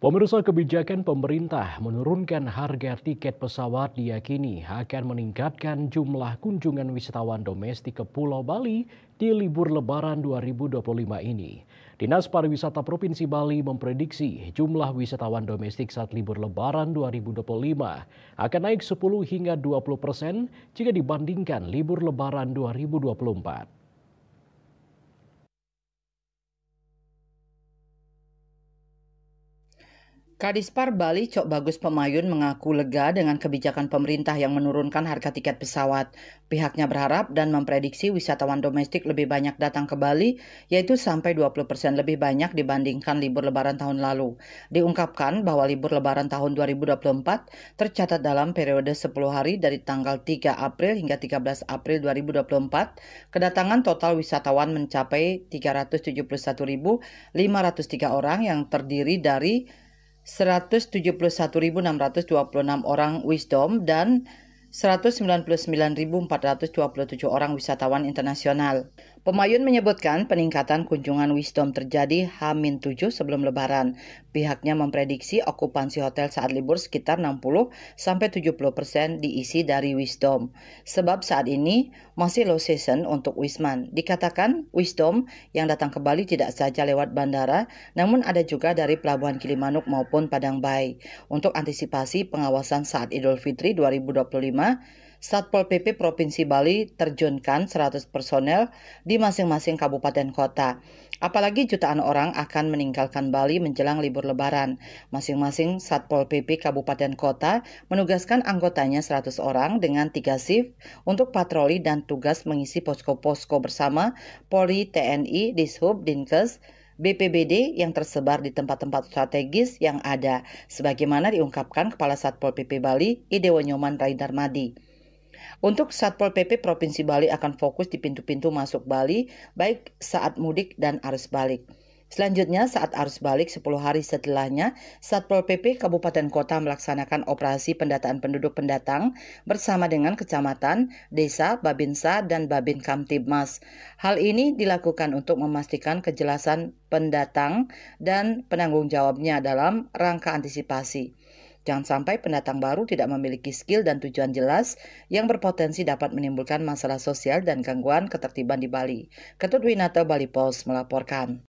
Pemirsa, kebijakan pemerintah menurunkan harga tiket pesawat diyakini akan meningkatkan jumlah kunjungan wisatawan domestik ke Pulau Bali di libur Lebaran 2025 ini. Dinas Pariwisata Provinsi Bali memprediksi jumlah wisatawan domestik saat libur Lebaran 2025 akan naik 10 hingga 20% jika dibandingkan libur Lebaran 2024. Kadispar Bali Cok Bagus Pemayun mengaku lega dengan kebijakan pemerintah yang menurunkan harga tiket pesawat. Pihaknya berharap dan memprediksi wisatawan domestik lebih banyak datang ke Bali, yaitu sampai 20% lebih banyak dibandingkan libur lebaran tahun lalu. Diungkapkan bahwa libur lebaran tahun 2024 tercatat dalam periode 10 hari dari tanggal 3 April hingga 13 April 2024, kedatangan total wisatawan mencapai 371.503 orang yang terdiri dari 171.626 orang Wisdom dan 199.427 orang wisatawan internasional. Pemayun menyebutkan peningkatan kunjungan Wisdom terjadi H-7 sebelum Lebaran. Pihaknya memprediksi okupansi hotel saat libur sekitar 60-70% diisi dari Wisdom. Sebab saat ini masih low season untuk Wisman. Dikatakan Wisdom yang datang ke Bali tidak saja lewat bandara, namun ada juga dari Pelabuhan Gilimanuk maupun Padang Bayi. Untuk antisipasi pengawasan saat Idul Fitri 2025, Satpol PP Provinsi Bali terjunkan 100 personel di masing-masing kabupaten kota. Apalagi jutaan orang akan meninggalkan Bali menjelang libur Lebaran. Masing-masing Satpol PP Kabupaten Kota menugaskan anggotanya 100 orang dengan 3 shift untuk patroli dan tugas mengisi posko-posko bersama Polri, TNI, Dishub, Dinkes, BPBD yang tersebar di tempat-tempat strategis yang ada, sebagaimana diungkapkan Kepala Satpol PP Bali, Idewo Nyoman Rai Darmadi. Untuk Satpol PP Provinsi Bali akan fokus di pintu-pintu masuk Bali, baik saat mudik dan arus balik. Selanjutnya, saat arus balik 10 hari setelahnya, Satpol PP Kabupaten Kota melaksanakan operasi pendataan penduduk pendatang bersama dengan kecamatan, desa, Babinsa, dan Babin Kamtibmas. Hal ini dilakukan untuk memastikan kejelasan pendatang dan penanggung jawabnya dalam rangka antisipasi. Jangan sampai pendatang baru tidak memiliki skill dan tujuan jelas yang berpotensi dapat menimbulkan masalah sosial dan gangguan ketertiban di Bali. Ketut Winata, Bali Post melaporkan.